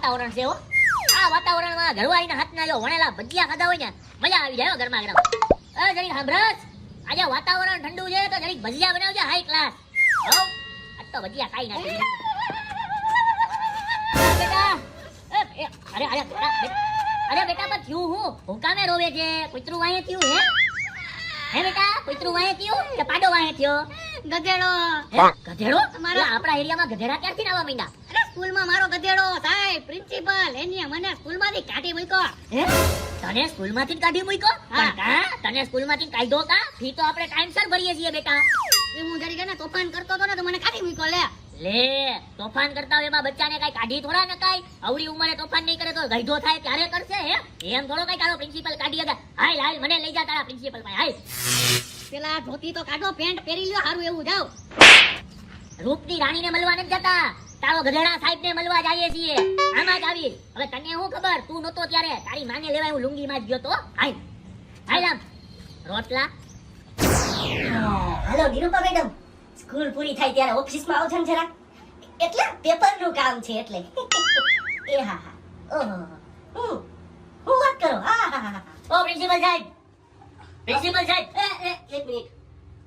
વાતાવરણ છે હો. આ વાતાવરણમાં ઘરવાળીના હાથના જો વણેલા ભજીયા ખાધા હોય ને મજા આવી જાય હો ગરમા ગરમ. જરીક સાંભળસ, આજે વાતાવરણ ઠંડુ છે તો જરીક ભજીયા બનાવજે હાઈ ક્લાસ. હો આજ તો ભજીયા ખાઈ નાખી. બેટા અરે અરે અરે બેટા પણ થયું હું ભૂકામે રોવે છે? કૂતરું વાહે થયું હે બેટા? કૂતરું વાહે થયું કે પાડો વાહે થયો? ગધેડો. ગધેડો? આપણા એરિયામાં ગધેડા ક્યારથી આવવા માંડ્યા? સ્કૂલમાં મારો ગધેડો સાહેબ પ્રિન્સિપલ એની મને સ્કૂલમાંથી કાઢી મૂક્યો. હે તને સ્કૂલમાંથી કાઢી મૂક્યો? પણ કા તને સ્કૂલમાંથી કાઢ્યો કા? ફી તો આપણે ટાઈમસર ભરીએ છીએ બેટા. એ હું જરી ને તોફાન કરતો હતો ને તો મને કાઢી મૂક્યો. લે તોફાન કરતા હોય એમાં બચ્ચાને કઈ કાઢી થોડા ને કઈ? આવડી ઉંમરે તોફાન નહીં કરે તો ગઈઢો થાય ત્યારે કરશે હે? એમ થોડો કઈ તારો પ્રિન્સિપલ કાઢી હતા? હાલ હાલ મને લઈ જા તારા પ્રિન્સિપલ પાસે હાલ. પેલા ધોતી તો કાઢો, પેન્ટ પહેરી લ્યો, હારું એવું જાવ. રૂપની રાણીને મળવા નથી જતા, તારો ગધેડા સાહેબને મળવા જઈએ છીએ. આમાં જ આવી. હવે તને શું ખબર, તું નતો ત્યારે તારી માને લેવાય હું લુંગીમાં જ ગયો તો. હાલ હાલ આમ રોટલા. હેલો નિરૂપા મેડમ, સ્કૂલ પૂરી થાય ત્યારે ઓફિસમાં આવજો ને જરા. એટલે પેપરનું કામ છે એટલે. એ હા હા. ઓહો હું વાત કરો. હા હા હા. ઓ પ્રિન્સિપલ સાહેબ, પ્રિન્સિપલ સાહેબ. એક મિનિટ.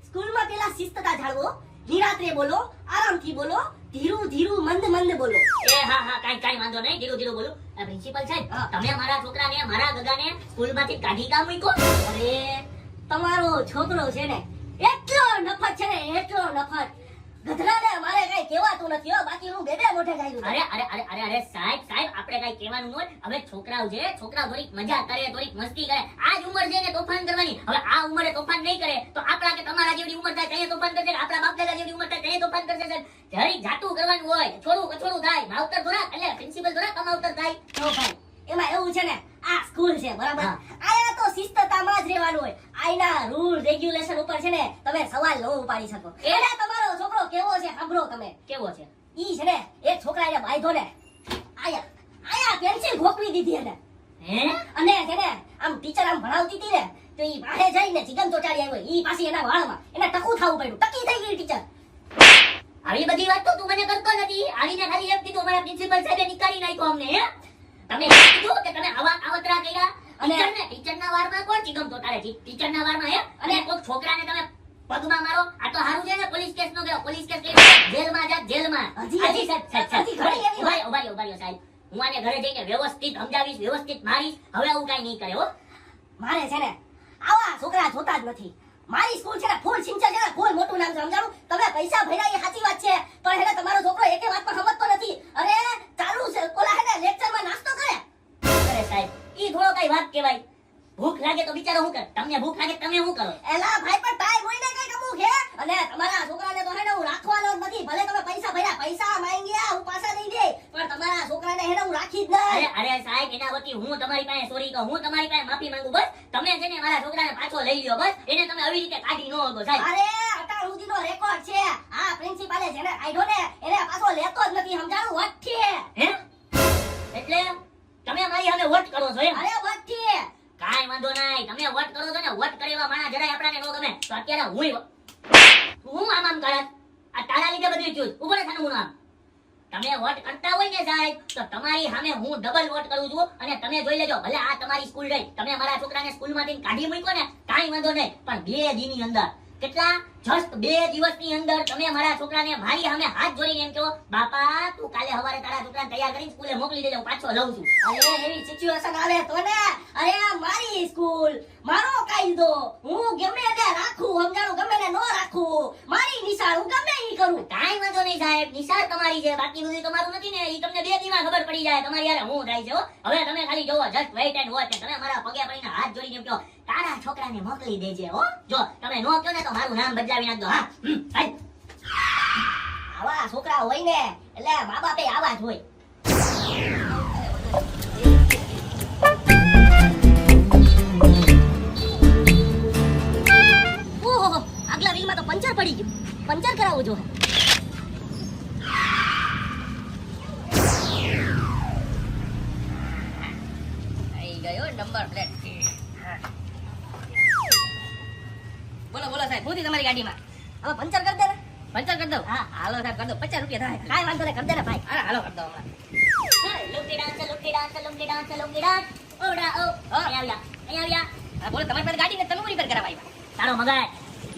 સ્કૂલમાં પેલા શિસ્તતા જાળવો, નિરાત્રે બોલો, આરામથી બોલો, ધીરું ધીરું મંદ મંદ બોલો. એ હા હા કાઈ વાંધો નહીં, ધીરું ધીરું બોલું. પ્રિન્સિપલ સાહેબ, તમે મારા છોકરાને મારા ગગાને સ્કૂલમાંથી કાઢી કામ મૂક્યો? અરે તમારો છોકરો છે ને એટલો નફત છે ને, એટલો નફત. ગધરાને મારે કઈ કહેવાતું નથી હો, બાકી હું બે મોઢે ગાયું. અરે અરે અરે અરે અરે સાહેબ સાહેબ, આપણે કઈ કહેવાનું હોય? હવે છોકરાઓ છે, છોકરાઓ થોડીક મજા કરે, થોડીક મસ્તી કરે. આ જ ઉંમર છે ને તોફાન કરવાની. હવે આ ઉંમરે તોફાન નહીં કરે તો આપણા કે તમારા જેવી ઉંમર થાય ત્યાં તોફાન કરશે, આપણા બાપ દાદા જેવી ઉંમર થાય ત્યાં તોફાન કરશે. જરી જાતું કરવાનું હોય, થોડું કચોડું થાય, માવતર થોડા એટલે પ્રિન્સિપલ થોડા કમાવતર થાય. તો ભાઈ એમાં એવું છે ને, આ સ્કૂલ છે બરાબર, આયા તો શિસ્તતામાં જ રહેવાનું હોય. આઈના રૂલ રેગ્યુલેશન ઉપર છે ને તમે સવાલ ન ઉપાડી શકો. એટલે તમારો છોકરો કેવો છે સાંભળો તમે. કેવો છે? ઈ છે ને એક છોકરાને બાંધ્યો ને, આયા પેન્સિલ ગોકવી દીધી એને. હે? અને છે ને આમ ટીચર આમ ભણાવતી હતી ને તો ઈ બહાર જઈને ચિકન ચોટાડી આવ્યો. ઈ પાછી એના વાળમાં એને ટકું થાવું પડ્યું, ટકી થઈ ગઈ ટીચર. આવી બધી વાત તો તું મને કરતો નથી. આવીને ખાલી એમ કીધું મારા પ્રિન્સિપલ સાહેબે નીકાળી નાખ્યો અમને. હે તમે એમ કીધું કે તમે આવા આવતરા કર્યા? અને ટીચરના વારમાં કોણ ચિકન ચોટાડે છે? ટીચરના વારમાં. હે અને કોઈ છોકરાને તમે પગમાં મારો? આ તો હારું છે ને પોલીસ કેસ નો ગયો. પોલીસ કેસ લઈને જેલમાં જા, જેલમાં. હજી સાહેબ ઉભારી સાહેબ, હું આને ઘરે જઈને વ્યવસ્થિત સમજાવીશ, વ્યવસ્થિત મારીશ. હવે આવું કઈ નહીં કરે હો. મારે છે ને આવા છોકરા જોતા જ નથી. મારી સ્કૂલ છે ને ફૂલ સિંચર છે ને, ફૂલ મોટું નામ છે સમજાણું. તમે પૈસા ભર્યા એ સાચી વાત છે, પણ એને તમારો છોકરો એકે વાતમાં સમજતો નથી. અરે ચાલુ છે ઓલા હે ને લેક્ચરમાં નાસ્તો કરે. અરે સાહેબ ઈ થોડો કઈ વાત કહેવાય? ભૂખ લાગે તો બિચારો શું કરે? તમને ભૂખ લાગે તમે શું કરો? એલા ભાઈ પણ ટાઈમ હોય ને કઈ કમું છે. અને તમારા છોકરાને તો હે ને હું રાખવાનો જ નથી. ભલે તમે પૈસા ભર્યા, પૈસા માંગ્યા હું પાછા દઈ દે, પણ તમારા છોકરાને હે ને હું રાખી જ નહીં. અરે સાહેબ એના વતી હું તમારી પાસે સોરી કહું, હું તમારી પાસે માફી માંગુ. બસ તમે છે ને મારા છોકરાને પાછો લઈ લ્યો. બસ એને તમે આવી રીતે કાઢી ન શકો સાહેબ. અરે અટાણ સુધીનો રેકોર્ડ છે. આ પ્રિન્સિપાલે જેને કાઢ્યો ને એને પાછો લેતો જ નથી સમજાણું. વઠ્ઠી. હે એટલે તમે મારી સામે વટ કરો છો એમ? અરે વઠ્ઠી. કાઈ વાંધો નહીં, તમે વટ કરો છો ને, વટ કરેવા માણા જરાય આપણાને નો ગમે. તો અત્યારે હું આમ કરત. આ તારા લીધે બધું થયું. ઉપર થાનું હું આમ. તમે વટ કરતા હોય ને સાહેબ તો તમારી સામે હું ડબલ વટ કરું છું. અને તમે જોઈ લેજો, ભલે આ તમારી સ્કૂલ રહી, તમે મારા છોકરાને સ્કૂલમાંથી કાઢી મૂક્યો ને કાઈ વાંધો નહીં, પણ 2 દીની અંદર, કેટલા જસ્ટ 2 દિવસની અંદર તમે મારા છોકરાને મારી સામે હાથ જોડીને એમ કહો, બાપા તું કાલે સવારે તારા છોકરાને તૈયાર કરીને સ્કૂલે મોકલી દેજો, હું પાછો લઉં છું. અરે એવી સિચ્યુએશન આવે તો ને, અરે આ મારી સ્કૂલ, મારો કાયદો, હું ગમે તે રાખું સમજાણું, ગમે તે નો રાખું, મારી નિશાળ હું ગમે ઈ કરું. કાઈ વાંધો નહીં સાહેબ, નિશાળ તમારી છે, બાકી બધું તમારું નથી ને. ઈ તમને 2 દીમાં ખબર પડી જાય તમારી યાર હું થાય છે. હવે તમે ખાલી જોવો, જસ્ટ વેઇટ એન્ડ વોચ. તમે મારા પગે પડીને હાથ જોડીને એમ કહો, તારા છોકરાને મોકલી દેજે હો. જો તમે નો કહો ને તો મારું નામ બદલાવી નાખજો. હા આવા છોકરા હોય ને એટલે મા બાપે આવા જ હોય. ઓહો આગલા રીલમાં તો પંચર પડી ગયું. પંચર કરાવવું જો. આવી ગયો નંબર પ્લેટ. બોલો બોલો સાહેબ, શું થયું તમારી ગાડીમાં? હવે પંચર કરી દે ને. પંચર કરી દઉં હા. હાલો સાહેબ કરી દઉં 50 રૂપિયા થાય કાંઈ વાંધો નહીં, કરી દે ને ભાઈ. હા હાલો કરી દઉં હમણાં Lungi dance Lungi dance Lungi dance Lungi dance ઓડા ઓ અહીંયા આવ્યા હા બોલો તમારી પાસે ગાડી ને તમે રિપેર કરાવવા આવ્યા તારો મગજ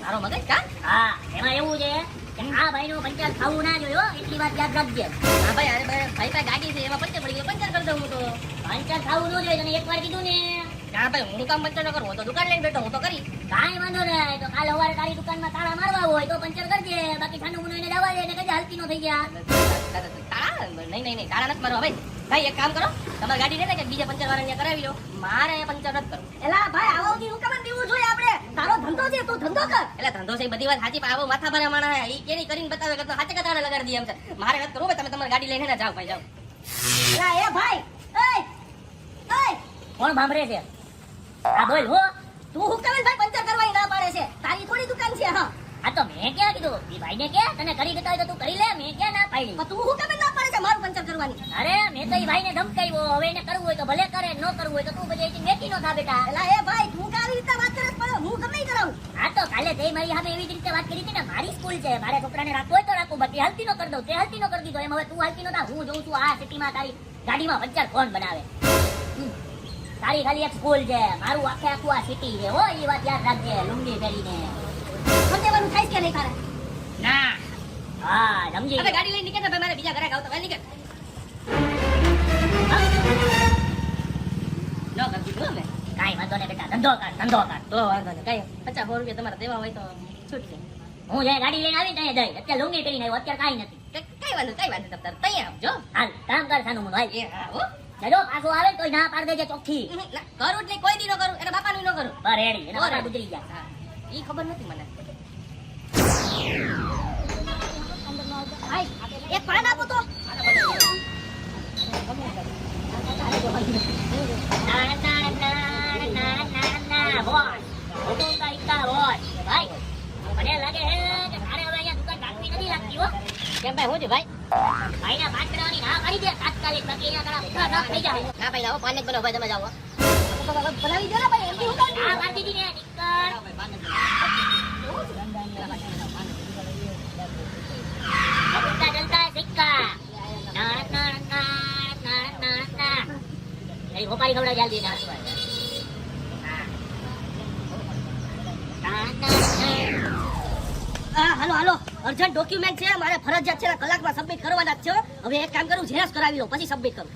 મારો મગજ કા હા એમાં એવું છે કે આ ભાઈનું પંચર ખાવું ના જોઈએ હો, એટલી વાત યાદ રાખજે. હા ભાઈ અરે ભાઈ પાસે ગાડી છે એમાં પંચર પડી ગયું પંચર કરી દઉં હું તો પંચર ખાવું ન જોઈએ, તને એકવાર કીધું ને. હા ભાઈ હું કામ પંચર ન કરું હું તો દુકાન લઈને બેઠો હું તો કરી કાંઈ વાંધો નહીં, તો કાલ સવારે તારી દુકાનમાં તાળા મારવા હોય તો પંચર કરજે, બાકી ઠાંડુ મુનું એને જવા દે ને કજે હલકી નો થઈ ગયા. તાળા નહીં તાળા નથી મારવા ભાઈ ભાઈ એક કામ કરો તમારી ગાડી લઈને કે બીજા પંચર વાળાને કરાવી લો મારે પંચર નથી કરવું એલા ભાઈ, આવો દી હું કેમ દેવું જોઈએ આપણે? તારો ધંધો છે, તું ધંધો કર. એટલે ધંધો છે એ બધી વાત સાચી પણ આવો માથા ભરા માણા ઈ કેની કરીને બતાવે કે તો સાચે કતારે લગાડી દઈએ એમ છે મારે નથી કરવું ભાઈ તમે તમારી ગાડી લઈને જાઓ ભાઈ જાઓ એલા એ ભાઈ, એય, કોણ ભાંભરે છે? આ બોલ હો. તું હું કેમ ભાઈ પંચર કરવાની ના પાડે છે? તારી થોડી દુકાન છે. હા, આ તો મેં ક્યાં કીધું, ઈ ભાઈને કે તને કરી દેતા હોય તો તું કરી લે, મેં ક્યાં ના પાડી. પણ તું હું કેમ ના પાડે છે મારું પંચર કરવાની? અરે મેં તો ઈ ભાઈને ધમકાવ્યો, હવે એને કરવું હોય તો ભલે કરે, ન કરવું હોય તો તું પછી અહીંથી મેકી નો થા બેટા. એલા એ ભાઈ, તું કાવી રીતે વાત કરે છે? પણ હું ગમે ઈ કરાવું. આ તો કાલે તે મારી સામે એવી જ રીતે વાત કરી હતી ને, મારી સ્કૂલ છે, મારે છોકરાને રાખવો હોય તો રાખવું, બાકી હાલતી નો કરી દઉં, તે હાલતી નો કરી દીધો, એમ હવે તું હાલતી નો થા. હું જોઉં છું આ સિટીમાં તારી ગાડીમાં પંચર કોણ બનાવે. તારી ખાલી એક સ્કૂલ છે, મારું આખે આખું આ સિટી છે હો, એ વાત યાદ રાખજે. લુંગી પહેરીને સમજવાનું થાય છે કે નહીં તારે? ના હા સમજી હવે ગાડી લઈને નીકળ ને ભાઈ મારે બીજા ઘરે આવતા ભાઈ નીકળ નો કરી દીધું અમે કાંઈ વાંધો નહીં બેટા, ધંધો કર ધંધો કર. તો વાંધો નહીં કઈ 50 રૂપિયા તમારે દેવા હોય તો છૂટ છે હું જે ગાડી લઈને આવી ત્યાં દઈ, અત્યારે લુંગી પહેરીને આવ્યો, અત્યારે કાંઈ નથી. કઈ વાંધો તમે તૈયાર આવજો હાલ કામ કર સાનું મુનું, હાલ. એ હા હો જો પાછો આવે ને તોય ના પાડ દેજે ચોખ્ખી. ના, કરું જ નહીં કોઈ દી નો કરું એના બાપાનું નો કરું બસ રેડી, એના બાપા ગુજરી ગયા. હા ઈ ખબર નથી મને ભાઈ, એક પાન આપો તો. ના, ના, ના, ના, ના, ના, બોસ. હુકુમ કા ઇક્કા બોસ. ભાઈ, મને લાગે છે કે તારે હવે અહીંયા દુકાન રાખવી નથી લાગતી હો. કેમ ભાઈ હું છે ભાઈ ભાઈને પાંચ કરવાની ના પાડી દે તાત્કાલિક, બાકી અહીંયા તારા બધા ઠપ થઈ જાય. ના ભાઈ જાઓ પાન જ બનાવો ભાઈ તમે જાઓ બનાવી દે ને ભાઈ, એમથી હું કામ? આ બાંધી દીધી ને, નિક્કર. જલતા જલતા સિક્કા. ના, ના, ના, ના, ના, ના. એની ભોપારી ખવડાવી જલ્દી ના સુવાય. હા. ના, ના, ના. હા, હાલો હાલો, અર્જન્ટ ડોક્યુમેન્ટ છે, મારે ફરજિયાત છે ને કલાકમાં સબમિટ કરવાના જ છે. હવે એક કામ કરું, ઝેરોક્ષ કરાવી લઉં પછી સબમિટ કરું.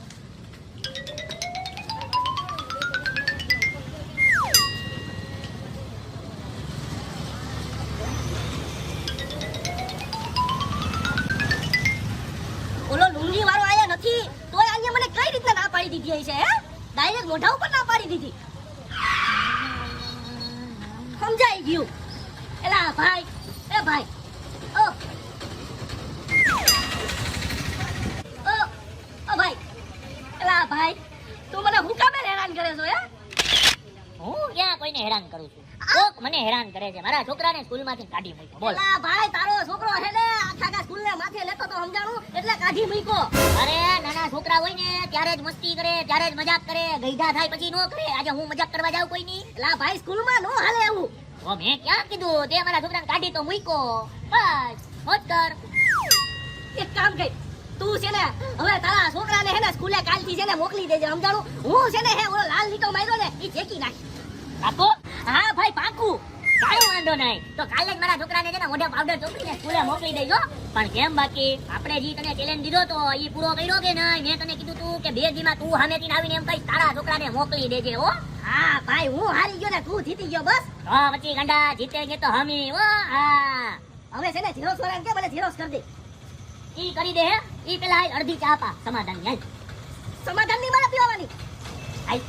ઓલો લુંગી વાળો આયા નથી તોય અહીંયા મને કઈ રીતના ના પાડી દીધી હશે? હે, ડાયરેક્ટ મોઢા ઉપર ના પાડી દીધી. સમજાઈ ગયું. એલા ભાઈ, એ ભાઈ, ઓ ભાઈ, એલા ભાઈ, તું મને હું કામે હેરાન કરે છો? હે, હું ક્યાં કોઈને હેરાન કરું છું? કોક મને હેરાન કરે છે. મારા છોકરાને સ્કૂલમાંથી કાઢી મૂક્યો. બોલ. એલા ભાઈ, તારો છોકરો હે ને આખા સ્કૂલને માથે લેતો તો સમજાણું એટલે કાઢી મૂક્યો. અરે નાના છોકરા હોય ને ત્યારે જ મસ્તી કરે, ત્યારે જ મજાક કરે, ગઈઢા થાય પછી નો કરે. આજે હું મજાક કરવા જાઉં કોઈની? એલા ભાઈ, સ્કૂલમાં નો હાલે એવું. તો મેં ક્યાં કીધું? તે મારા છોકરાને કાઢી તો મૂક્યો. બસ મોજ કર. એક કામ કર, તું છે ને હવે તારા છોકરાને હે ને સ્કૂલે કાલથી છે ને મોકલી દેજે સમજાણું. હું છે ને હે ઓલો લાલ લીટો માર્યો ને ઈ ચેકી નાખ. કાકો હા ભાઈ, પાકું. કાંઈ વાંધો નહીં. તો કાલે જ મારા છોકરાને છે ને મોઢે પાવડર ચોપડીને સ્કૂલે મોકલી દેજો. પણ કેમ બાકી આપણે જે તને ચેલેન્જ દીધો તો ઈ પૂરો કર્યો કે નહીં? મેં તને કીધું તું કે 2 દીમાં તું સામેથી આવીને એમ કઈ તારા છોકરાને મોકલી દેજે હો. હા ભાઈ, હું હારી ગયો ને તું જીતી ગયો. બસ તો પછી ગંડા જીતેંગે તો હમી હો. હા હવે છે ને ઝેરોક્ષ વાળાને કે મને ઝેરોક્ષ કરી દે. ઈ કરી દે. ઈ પેલા અડધી ચા પા સમાધાન. સમાધાન ની મારે પીવાની. આઈ